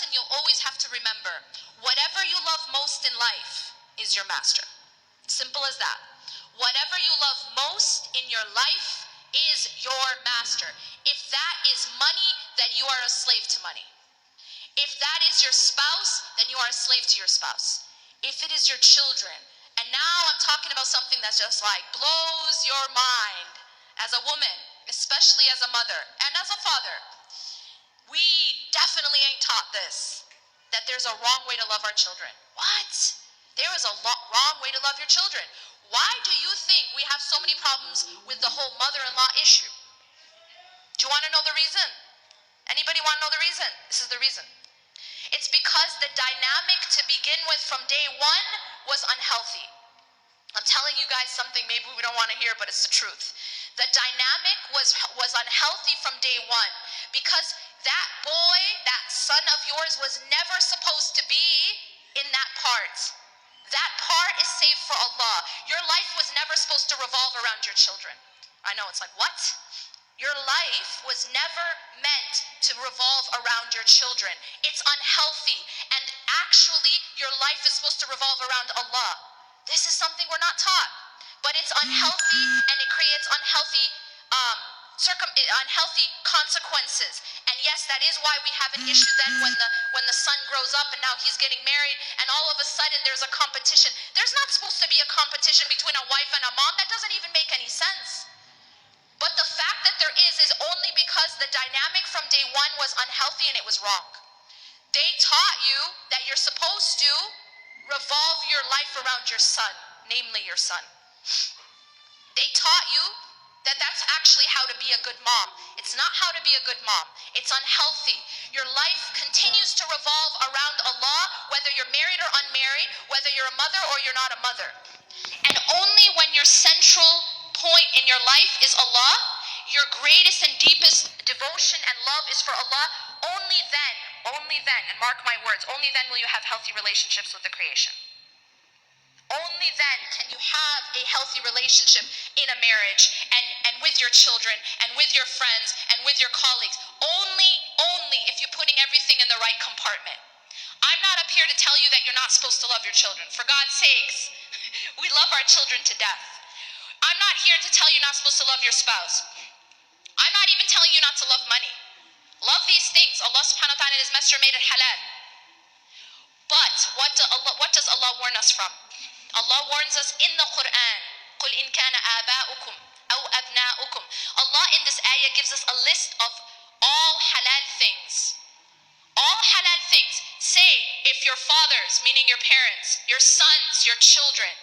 lesson you'll always have to remember. Whatever you love most in life is your master. Simple as that. Whatever you love most in your life is your master. If that is money, then you are a slave to money. If that is your spouse, then you are a slave to your spouse. If it is your children, and now I'm talking about something that's just like blows your mind as a woman, especially as a mother and as a father. We definitely ain't taught this, that there's a wrong way to love our children. What? There is a wrong way to love your children. Why do you think we have so many problems with the whole mother-in-law issue? Do you want to know the reason? Anybody want to know the reason? This is the reason. It's because the dynamic to begin with from day one was unhealthy. I'm telling you guys something maybe we don't want to hear, but it's the truth. The dynamic was unhealthy from day one because that boy, that son of yours was never supposed to be in that part. That part is saved for Allah. Your life was never supposed to revolve around your children. I know, it's like, what? Your life was never meant to revolve around your children. It's unhealthy. And actually, your life is supposed to revolve around Allah. This is something we're not taught. But it's unhealthy, and it creates unhealthy consequences. And yes, that is why we have an issue then when the son grows up and now he's getting married and all of a sudden there's a competition. There's not supposed to be a competition between a wife and a mom. That doesn't even make any sense. But the fact that there is only because the dynamic from day one was unhealthy and it was wrong. They taught you that you're supposed to revolve your life around your son, namely your son. They taught you that that's actually how to be a good mom. It's not how to be a good mom. It's unhealthy. Your life continues to revolve around Allah, whether you're married or unmarried, whether you're a mother or you're not a mother. And only when your central point in your life is Allah, your greatest and deepest devotion and love is for Allah, only then, and mark my words, only then will you have healthy relationships with the creation. Only then can you have a healthy relationship in a marriage and with your children and with your friends and with your colleagues. Only if you're putting everything in the right compartment. I'm not up here to tell you that you're not supposed to love your children. For God's sakes, we love our children to death. I'm not here to tell you you're not supposed to love your spouse. I'm not even telling you not to love money. Love these things. Allah subhanahu wa ta'ala and His Messenger made it halal. But what does Allah warn us from? Allah warns us in the Quran. قُلْ إِنْ كَانَ آبَاؤُكُمْ أَوْ أَبْنَاؤُكُمْ. Allah in this ayah gives us a list of all halal things. All halal things. Say, if your fathers, meaning your parents, your sons, your children.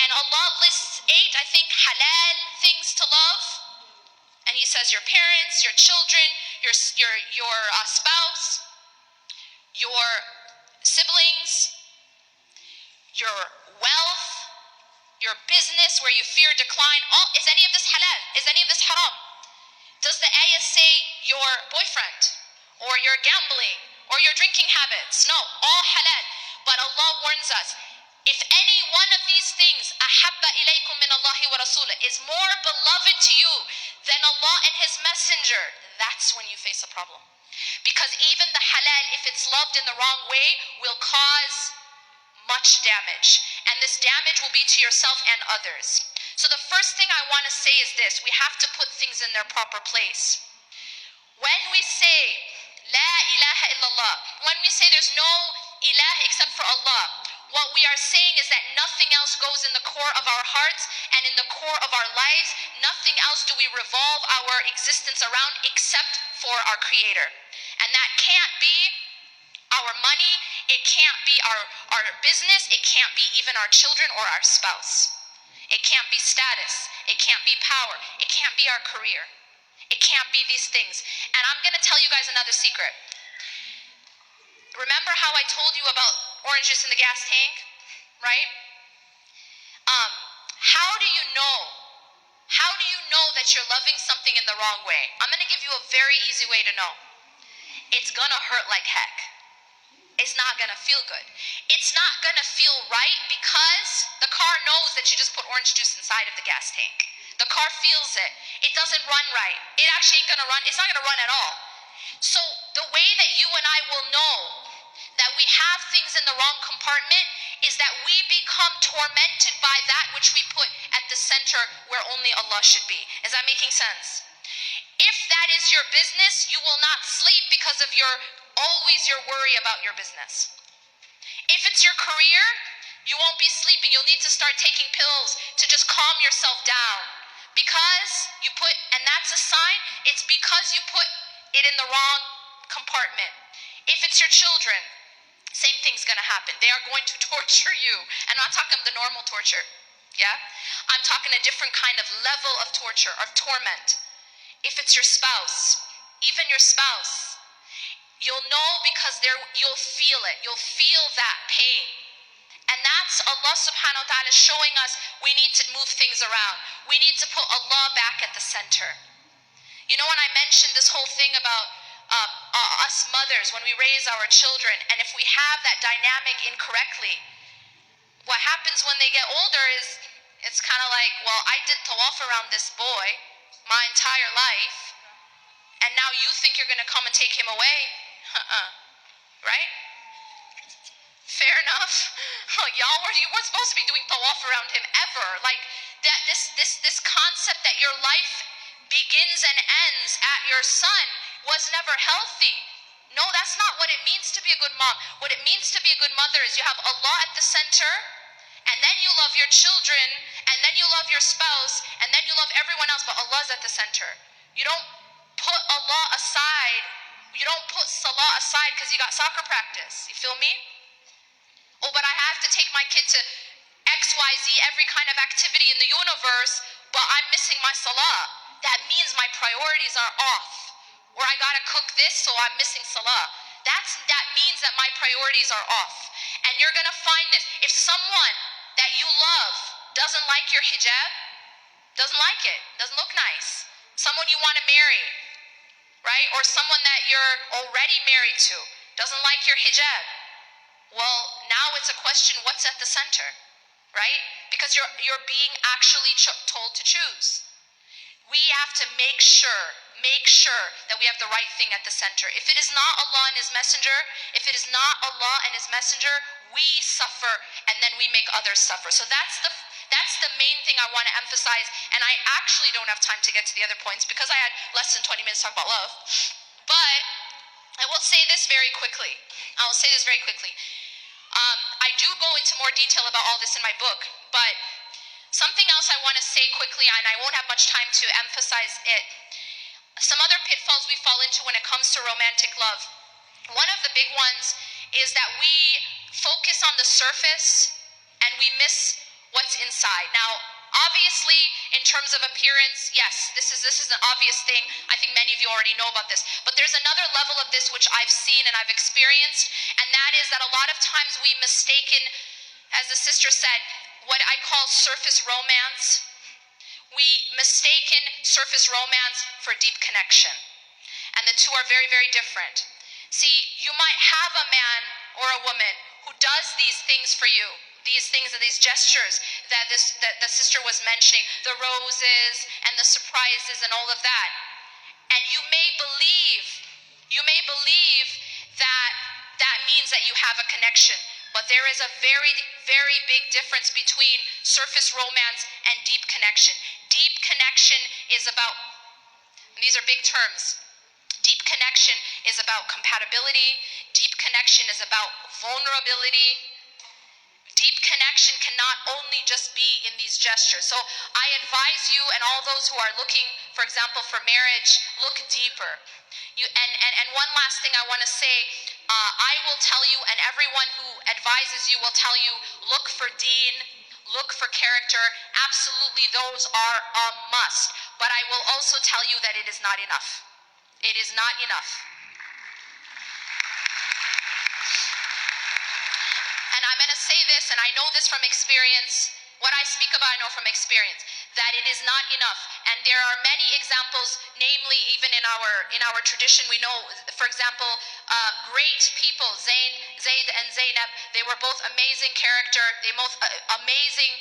And Allah lists 8, I think, halal things to love. And He says your parents, your children, your spouse, your siblings, your wealth, your business where you fear decline. Is any of this halal? Is any of this haram? Does the ayah say your boyfriend or your gambling or your drinking habits? No, all halal. But Allah warns us, if any one of these things ahabba ilaykum min Allahi wa rasulah is more beloved to you than Allah and His Messenger, that's when you face a problem. Because even the halal, if it's loved in the wrong way, will cause much damage. And this damage will be to yourself and others. So the first thing I want to say is this: we have to put things in their proper place. When we say La ilaha illallah, when we say there's no ilah except for Allah, what we are saying is that nothing else goes in the core of our hearts and in the core of our lives. Nothing else do we revolve our existence around except for our Creator. And that can't be our money, it can't be our business, it can't be even our children or our spouse. It can't be status, it can't be power, it can't be our career. It can't be these things. And I'm going to tell you guys another secret. Remember how I told you about orange juice in the gas tank, right? How do you know? How do you know that you're loving something in the wrong way? I'm going to give you a very easy way to know. It's going to hurt like heck. It's not going to feel good. It's not going to feel right because the car knows that you just put orange juice inside of the gas tank. The car feels it. It doesn't run right. It actually ain't going to run. It's not going to run at all. So the way that you and I will know that we have things in the wrong compartment is that we become tormented by that which we put at the center where only Allah should be. Is that making sense? If that is your business, you will not sleep because of always your worry about your business. If it's your career, you won't be sleeping. You'll need to start taking pills to just calm yourself down. Because you put, and that's a sign, it's because you put it in the wrong compartment. If it's your children, same thing's gonna happen. They are going to torture you. And I'm not talking the normal torture, yeah? I'm talking a different kind of level of torture, of torment. If it's your spouse, even your spouse, you'll know because you'll feel it. You'll feel that pain. And that's Allah subhanahu wa ta'ala showing us we need to move things around. We need to put Allah back at the center. You know, when I mentioned this whole thing about us mothers, when we raise our children, and if we have that dynamic incorrectly, what happens when they get older is it's kind of like, well, I did tawaf around this boy my entire life, and now you think you're going to come and take him away? Right? Fair enough. You weren't supposed to be doing tawaf around him ever. Like that, this concept that your life begins and ends at your son was never healthy. No, that's not what it means to be a good mom. What it means to be a good mother is you have Allah at the center, and then you love your children, and then you love your spouse, and then you love everyone else, but Allah's at the center. You don't put Allah aside. You don't put Salah aside because you got soccer practice. You feel me? Oh, but I have to take my kid to XYZ, every kind of activity in the universe, but I'm missing my Salah. That means my priorities are off. Or I gotta cook this, so I'm missing Salah. That means that my priorities are off. And you're gonna find this. If someone that you love doesn't like your hijab, doesn't like it, doesn't look nice, someone you want to marry, right? Or someone that you're already married to doesn't like your hijab, well, now it's a question, what's at the center, right? Because you're being actually told to choose. We have to make sure that we have the right thing at the center. If it is not Allah and His Messenger, if it is not Allah and His Messenger, we suffer and then we make others suffer. So that's the main thing I want to emphasize. And I actually don't have time to get to the other points because I had less than 20 minutes to talk about love. But I will say this very quickly. I do go into more detail about all this in my book, but something else I want to say quickly, and I won't have much time to emphasize it. Some other pitfalls we fall into when it comes to romantic love. One of the big ones is that we focus on the surface and we miss what's inside. Now, obviously, in terms of appearance, yes, this is an obvious thing. I think many of you already know about this. But there's another level of this which I've seen and I've experienced, and that is that a lot of times we mistaken, as the sister said, what I call surface romance. We mistaken surface romance for deep connection. And the two are very, very different. See, you might have a man or a woman who does these things for you, these things and these gestures that the sister was mentioning, the roses and the surprises and all of that. And you may believe that that means that you have a connection. But there is a very, very big difference between surface romance and deep connection. Deep connection is about, and these are big terms, deep connection is about compatibility. Deep connection is about vulnerability. Deep connection cannot only just be in these gestures. So I advise you and all those who are looking, for example, for marriage, look deeper. And one last thing I want to say, I will tell you, and everyone who advises you will tell you, look for deen, look for character. Absolutely, those are a must. But I will also tell you that it is not enough. It is not enough. And I'm going to say this, and I know this from experience. What I speak about, I know from experience, that it is not enough. And there are many examples, namely even in our tradition. We know, for example, great people, Zayd and Zainab, they were both amazing character. They both amazing,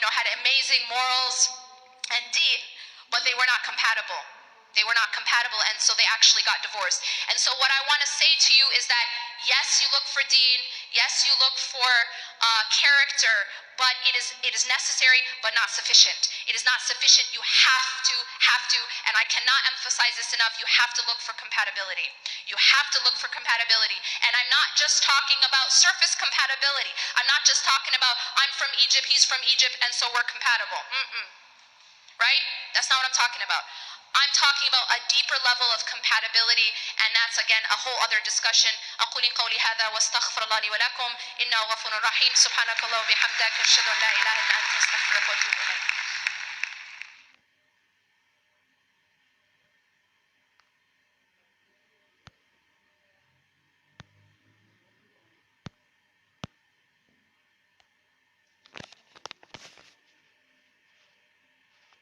had amazing morals and deen, but they were not compatible. They were not compatible, and so they actually got divorced. And so what I want to say to you is that, yes, you look for deen, yes, you look for character, but it is necessary, but not sufficient. It is not sufficient. You have to, and I cannot emphasize this enough, you have to look for compatibility. You have to look for compatibility. And I'm not just talking about surface compatibility. I'm not just talking about, I'm from Egypt, he's from Egypt, and so we're compatible. Right? That's not what I'm talking about. I'm talking about a deeper level of compatibility, and that's again a whole other discussion. أقول قولي هذا واستغفر الله لي ولكم إنه غفور رحيم سبحانك اللهم وبحمدك أشهد أن لا إله إلا أنت أستغفرك وأتوب إليك.